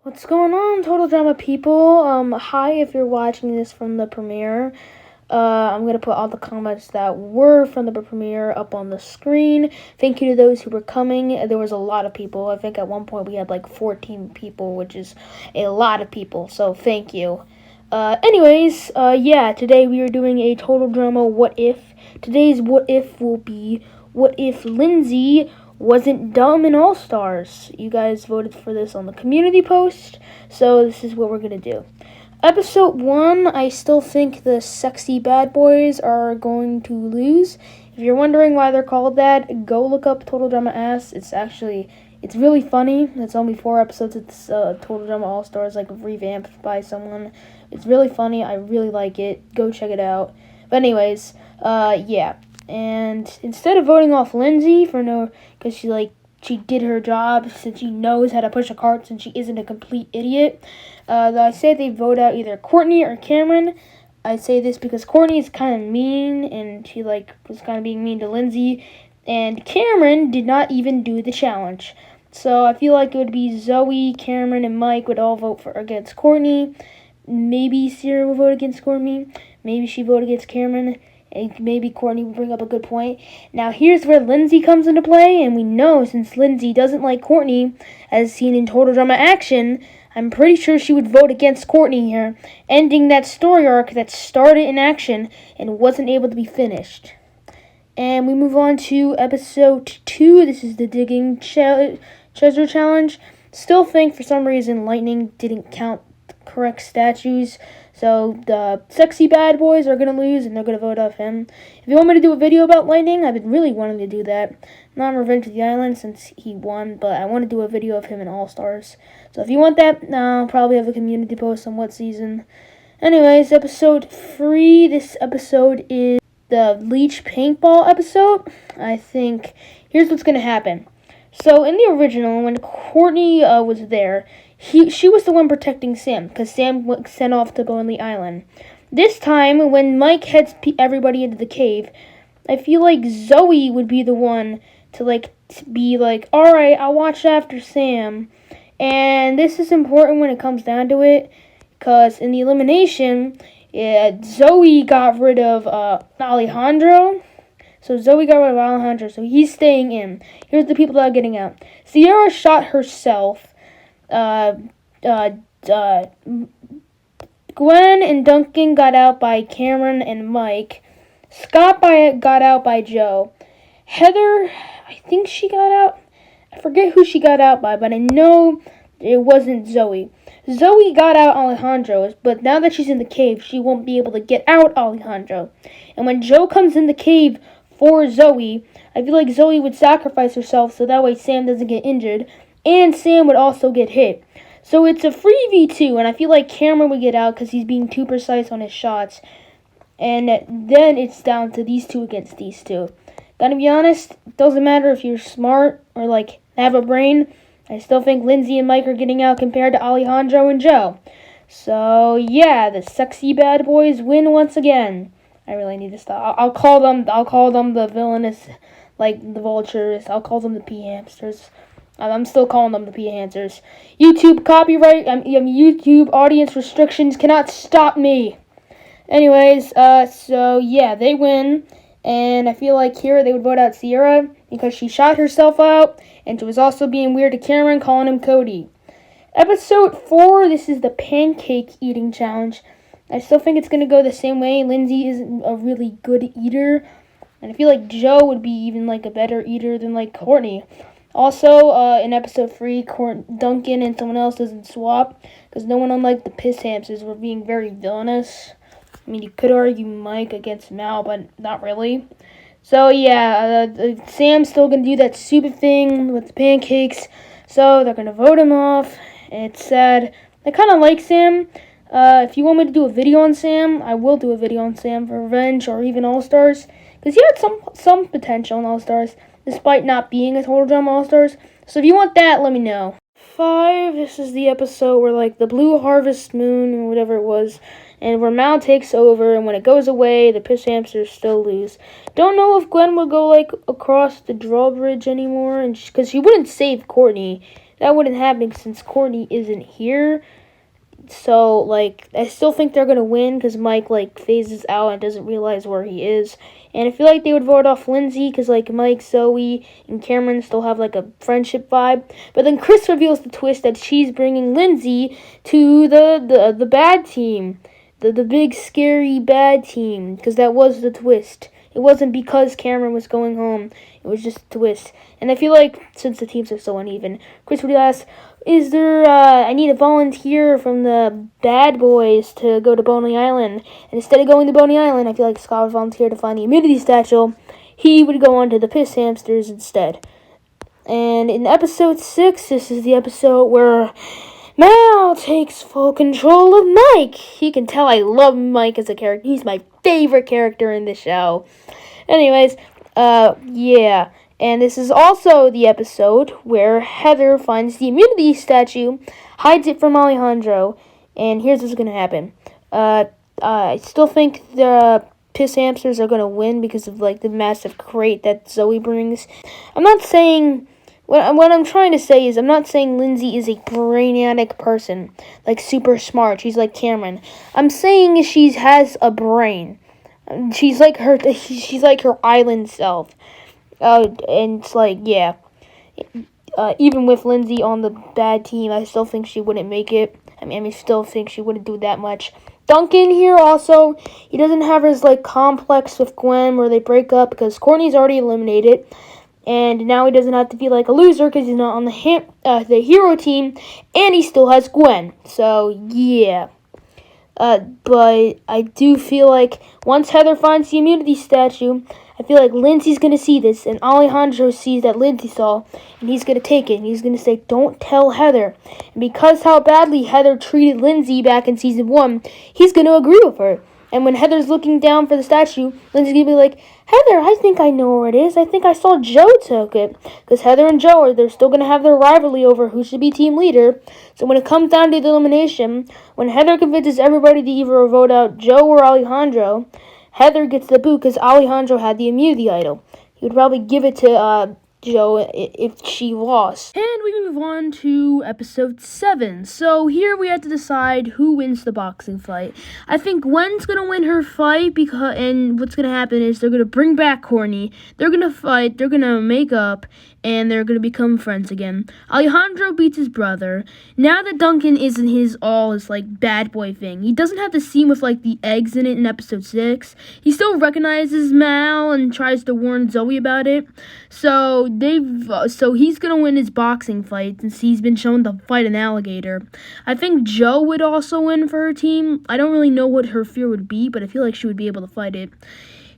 What's going on, Total Drama people? Hi, if you're watching this from the premiere. I'm gonna put all the comments that were from the premiere up on the screen. Thank you to those who were coming. There was a lot of people. I think at one point we had like 14 people, which is a lot of people. So thank you. Yeah, today we are doing a Total Drama What If. Today's What If will be, what if Lindsay wasn't dumb in All Stars? You guys voted for this on the community post, so this is what we're gonna do. Episode 1, I still think the sexy bad boys are going to lose. If you're wondering why they're called that, go look up Total Drama Ass. It's really funny. It's only 4 episodes. It's Total Drama All Stars, like revamped by someone. It's really funny. I really like it. Go check it out. But anyways, yeah. And instead of voting off Lindsay because she did her job, since she knows how to push a cart, since she isn't a complete idiot, I say they vote out either Courtney or Cameron. I say this because Courtney is kind of mean, and she was kind of being mean to Lindsay, and Cameron did not even do the challenge. So I feel like it would be Zoe, Cameron, and Mike would all vote against Courtney. Maybe Sierra will vote against Courtney. Maybe she vote against Cameron. And maybe Courtney will bring up a good point. Now, here's where Lindsay comes into play, and we know since Lindsay doesn't like Courtney, as seen in Total Drama Action, I'm pretty sure she would vote against Courtney here, ending that story arc that started in Action and wasn't able to be finished. And we move on to episode 2. This is the Digging Treasure Challenge. Still think, for some reason, Lightning didn't count the correct statues. So the sexy bad boys are going to lose, and they're going to vote off him. If you want me to do a video about Lightning, I've been really wanting to do that. Not on Revenge of the Island since he won, but I want to do a video of him in All Stars. So if you want that, I'll probably have a community post on what season. Anyways, episode 3. This episode is the Leech paintball episode. I think here's what's going to happen. So in the original, when Courtney was there, she was the one protecting Sam, because Sam was sent off to Lonely Island. This time, when Mike heads everybody into the cave, I feel like Zoe would be the one to be like, alright, I'll watch after Sam. And this is important when it comes down to it, because in the elimination, Zoe got rid of Alejandro. So Zoe got rid of Alejandro, so he's staying in. Here's the people that are getting out. Sierra shot herself. Gwen and Duncan got out by Cameron and Mike. Scott got out by Joe. Heather, I think she got out. I forget who she got out by, but I know it wasn't Zoe. Zoe got out Alejandro, but now that she's in the cave, she won't be able to get out Alejandro. And when Joe comes in the cave for Zoe, I feel like Zoe would sacrifice herself so that way Sam doesn't get injured, and Sam would also get hit. So it's a 3v2, and I feel like Cameron would get out because he's being too precise on his shots. And then it's down to these two against these two. Gotta be honest, it doesn't matter if you're smart or have a brain. I still think Lindsay and Mike are getting out compared to Alejandro and Joe. So yeah, the sexy bad boys win once again. I really need to stop. I'll call them the villainous, the vultures. I'll call them the pea hamsters. I'm still calling them the pea hamsters. YouTube copyright, YouTube audience restrictions cannot stop me. Anyways, so yeah, they win. And I feel like here they would vote out Sierra because she shot herself out, and she was also being weird to Cameron, calling him Cody. Episode 4, this is the pancake eating challenge. I still think it's going to go the same way. Lindsay isn't a really good eater, and I feel like Joe would be even a better eater than Courtney. Also, in episode 3, Duncan and someone else doesn't swap, because no one unlike the piss hamsters were being very villainous. I mean, you could argue Mike against Mal, but not really. So, yeah, Sam's still going to do that stupid thing with the pancakes, so they're going to vote him off. It's sad. I kind of like Sam. If you want me to do a video on Sam, I will do a video on Sam for Revenge or even All-Stars, because he had some potential in All-Stars, despite not being a Total Drama All-Stars. So if you want that, let me know. 5, this is the episode where, the blue harvest moon, or whatever it was, and where Mal takes over, and when it goes away, the piss hamsters still lose. Don't know if Gwen will go, across the drawbridge anymore, and because she wouldn't save Courtney. that wouldn't happen since Courtney isn't here. So, like, I still think they're going to win because Mike, like, phases out and doesn't realize where he is. And I feel like they would vote off Lindsay because, like, Mike, Zoe, and Cameron still have, like, a friendship vibe. But then Chris reveals the twist that she's bringing Lindsay to the bad team. The big, scary, bad team. Because that was the twist. It wasn't because Cameron was going home. It was just a twist. And I feel like, since the teams are so uneven, Chris would ask, is there, I need a volunteer from the bad boys to go to Boney Island. And instead of going to Boney Island, I feel like Scott would volunteer to find the immunity statue. He would go on to the piss hamsters instead. And in episode 6, this is the episode where Mal takes full control of Mike. You can tell I love Mike as a character. He's my favorite character in the show. Anyways, yeah. And this is also the episode where Heather finds the immunity statue, hides it from Alejandro, and here's what's going to happen. I still think the piss hamsters are going to win because of, like, the massive crate that Zoe brings. I'm not saying... What I'm trying to say is I'm not saying Lindsay is a brainiac person, like super smart. She's like Cameron. I'm saying she has a brain. She's like her island self. And it's like, yeah. Even with Lindsay on the bad team, I still think she wouldn't make it. I still think she wouldn't do that much. Duncan here also, he doesn't have his, like, complex with Gwen where they break up because Courtney's already eliminated. And now he doesn't have to feel like a loser because he's not on the hero team, and he still has Gwen. So, yeah. But I do feel like once Heather finds the immunity statue, I feel like Lindsay's going to see this, and Alejandro sees that Lindsay saw, and he's going to take it, and he's going to say, don't tell Heather. And because how badly Heather treated Lindsay back in season 1, he's going to agree with her. And when Heather's looking down for the statue, Lindsay's going to be like, Heather, I think I know where it is. I think I saw Joe took it. Because Heather and Joe, they're still going to have their rivalry over who should be team leader. So when it comes down to the elimination, when Heather convinces everybody to either vote out Joe or Alejandro, Heather gets the boot because Alejandro had the immunity idol. He would probably give it to Joe if she lost. And we move on to episode 7. So here we have to decide who wins the boxing fight. I think Gwen's gonna win her fight and what's gonna happen is they're gonna bring back Courtney. They're gonna fight. They're gonna make up. And they're going to become friends again. Alejandro beats his brother. Now that Duncan isn't his like, bad boy thing. He doesn't have the scene with, like, the eggs in it in episode 6. He still recognizes Mal and tries to warn Zoe about it. So he's going to win his boxing fight since he's been shown to fight an alligator. I think Joe would also win for her team. I don't really know what her fear would be, but I feel like she would be able to fight it.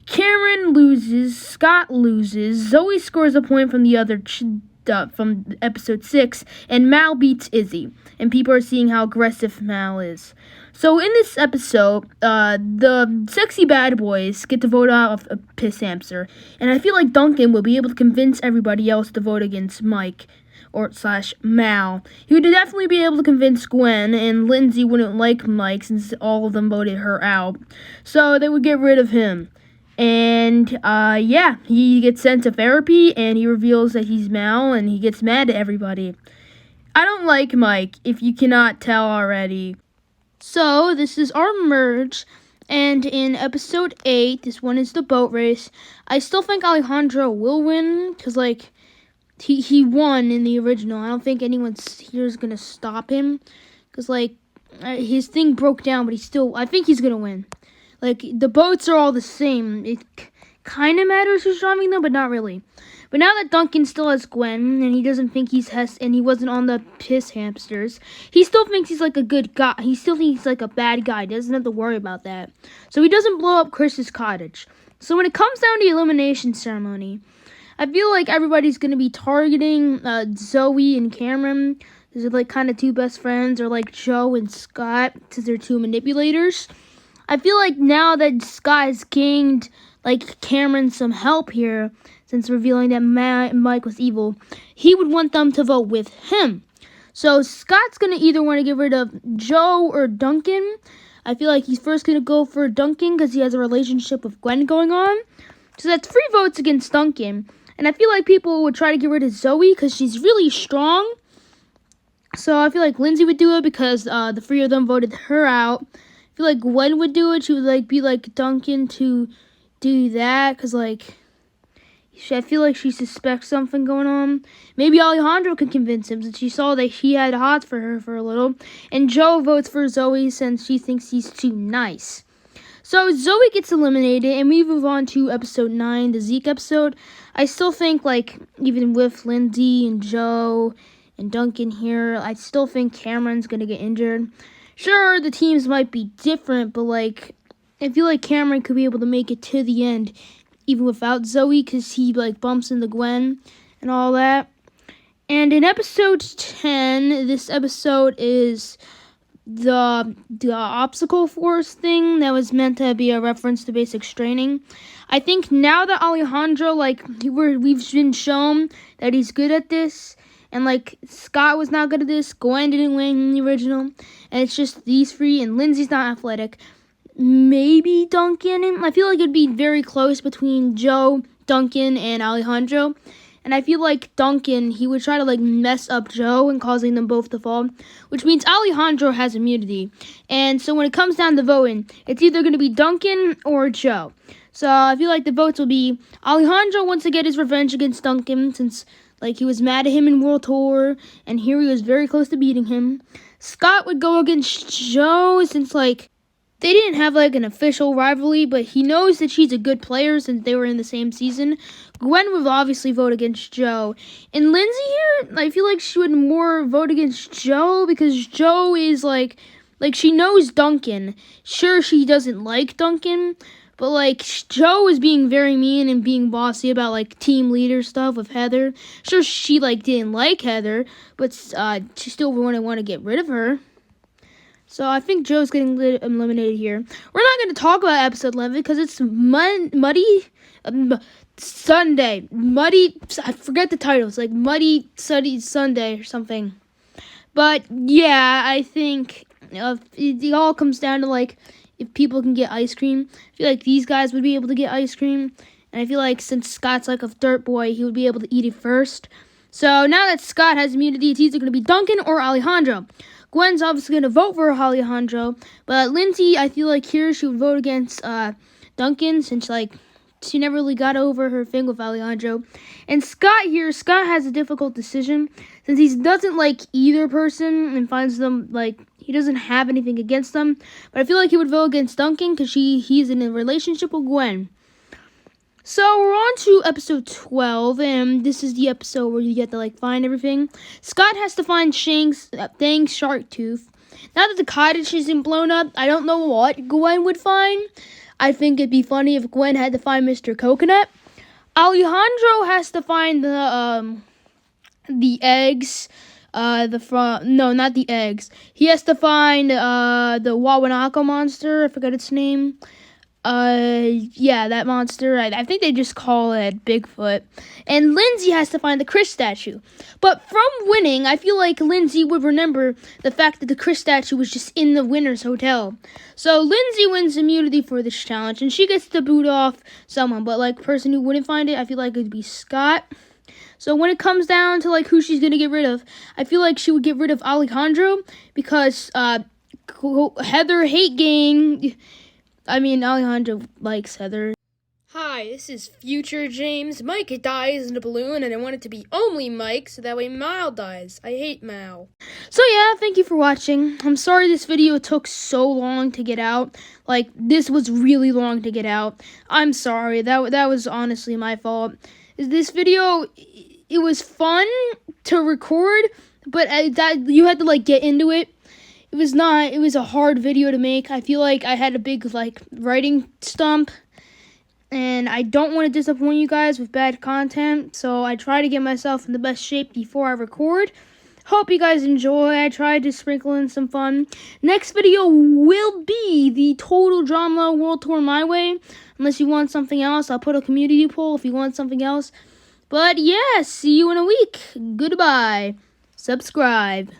Cameron loses, Scott loses, Zoe scores a point from the other from episode 6, and Mal beats Izzy. And people are seeing how aggressive Mal is. So in this episode, the sexy bad boys get to vote out a piss hamster. And I feel like Duncan will be able to convince everybody else to vote against Mike. Mal. He would definitely be able to convince Gwen, and Lindsay wouldn't like Mike since all of them voted her out. So they would get rid of him. And, yeah, he gets sent to therapy, and he reveals that he's Mal, and he gets mad at everybody. I don't like Mike, if you cannot tell already. So, this is our merge, and in episode 8, this one is the boat race. I still think Alejandro will win, because, like, he won in the original. I don't think anyone here is going to stop him, because, like, his thing broke down, but I think he's going to win. Like, the boats are all the same. It kind of matters who's driving them, but not really. But now that Duncan still has Gwen, and he doesn't think and he wasn't on the piss hamsters, he still thinks he's, like, a good guy. He still thinks he's, like, a bad guy. He doesn't have to worry about that. So he doesn't blow up Chris's cottage. So when it comes down to the elimination ceremony, I feel like everybody's going to be targeting Zoe and Cameron. These are, like, kind of two best friends, or, like, Joe and Scott, since they're two manipulators. I feel like now that Scott has gained, like, Cameron some help here, since revealing that Mike was evil, he would want them to vote with him. So Scott's going to either want to get rid of Joe or Duncan. I feel like he's first going to go for Duncan because he has a relationship with Gwen going on. So that's 3 votes against Duncan. And I feel like people would try to get rid of Zoe because she's really strong. So I feel like Lindsay would do it because the three of them voted her out. I feel like Gwen would do it. She would like be like Duncan to do that because like I feel like she suspects something going on. Maybe Alejandro can convince him since she saw that he had hots for her for a little. And Joe votes for Zoe since she thinks he's too nice. So Zoe gets eliminated, and we move on to episode 9, the Zeke episode. I still think, like, even with Lindsay and Joe and Duncan here, I still think Cameron's going to get injured. Sure, the teams might be different, but, like, I feel like Cameron could be able to make it to the end, even without Zoe, because he, like, bumps into Gwen and all that. And in episode 10, this episode is the obstacle force thing that was meant to be a reference to basics training. I think now that Alejandro, like, we've been shown that he's good at this, and like Scott was not good at this, Gwen didn't win in the original, and it's just these three, and Lindsay's not athletic. Maybe Duncan, and I feel like it'd be very close between Joe, Duncan, and Alejandro. And I feel like Duncan, he would try to, like, mess up Joe and causing them both to fall, which means Alejandro has immunity. And so when it comes down to voting, it's either going to be Duncan or Joe. So I feel like the votes will be Alejandro wants to get his revenge against Duncan since, like, he was mad at him in World Tour, and here he was very close to beating him. Scott would go against Joe since, like, they didn't have, like, an official rivalry, but he knows that she's a good player since they were in the same season. Gwen would obviously vote against Joe. And Lindsay here, I feel like she would more vote against Joe because Joe is, like, she knows Duncan. Sure, she doesn't like Duncan, but, like, Joe is being very mean and being bossy about, like, team leader stuff with Heather. Sure, she, like, didn't like Heather, but she still wouldn't want to get rid of her. So I think Joe's getting eliminated here. We're not going to talk about episode 11 because it's Muddy Sunday. Muddy, I forget the title. It's like Muddy Sunday or something. But yeah, I think it all comes down to like if people can get ice cream. I feel like these guys would be able to get ice cream. And I feel like since Scott's like a dirt boy, he would be able to eat it first. So now that Scott has immunity, it's either going to be Duncan or Alejandro. Gwen's obviously going to vote for Alejandro, but Lindsay, I feel like here she would vote against Duncan since, like, she never really got over her thing with Alejandro. And Scott has a difficult decision since he doesn't like either person and finds them, like, he doesn't have anything against them. But I feel like he would vote against Duncan because he's in a relationship with Gwen. So we're on to episode 12, and this is the episode where you get to, like, find everything. Scott has to find Thang's shark tooth. Now that the cottage isn't blown up, I don't know what Gwen would find. I think it'd be funny if Gwen had to find Mr. Coconut. Alejandro has to find the eggs. Not the eggs. He has to find the Wawanaka monster. I forgot its name. Yeah, that monster. I think they just call it Bigfoot. And Lindsay has to find the Chris statue. But from winning, I feel like Lindsay would remember the fact that the Chris statue was just in the winner's hotel. So Lindsay wins immunity for this challenge, and she gets to boot off someone. But, like, person who wouldn't find it, I feel like it would be Scott. So when it comes down to, like, who she's going to get rid of, I feel like she would get rid of Alejandro because, Heather hate gang... Alejandro likes Heather. Hi, this is future James. Mike dies in a balloon, and I want it to be only Mike, so that way Mal dies. I hate Mal. So yeah, thank you for watching. I'm sorry this video took so long to get out. Like, this was really long to get out. I'm sorry. That was honestly my fault. This video, it was fun to record, but you had to, like, get into it. It was a hard video to make. I feel like I had a big, like, writing stump, and I don't want to disappoint you guys with bad content, so I try to get myself in the best shape before I record. Hope you guys enjoy. I tried to sprinkle in some fun. Next video will be the Total Drama World Tour My Way. Unless you want something else, I'll put a community poll if you want something else. But yeah, see you in a week. Goodbye. Subscribe.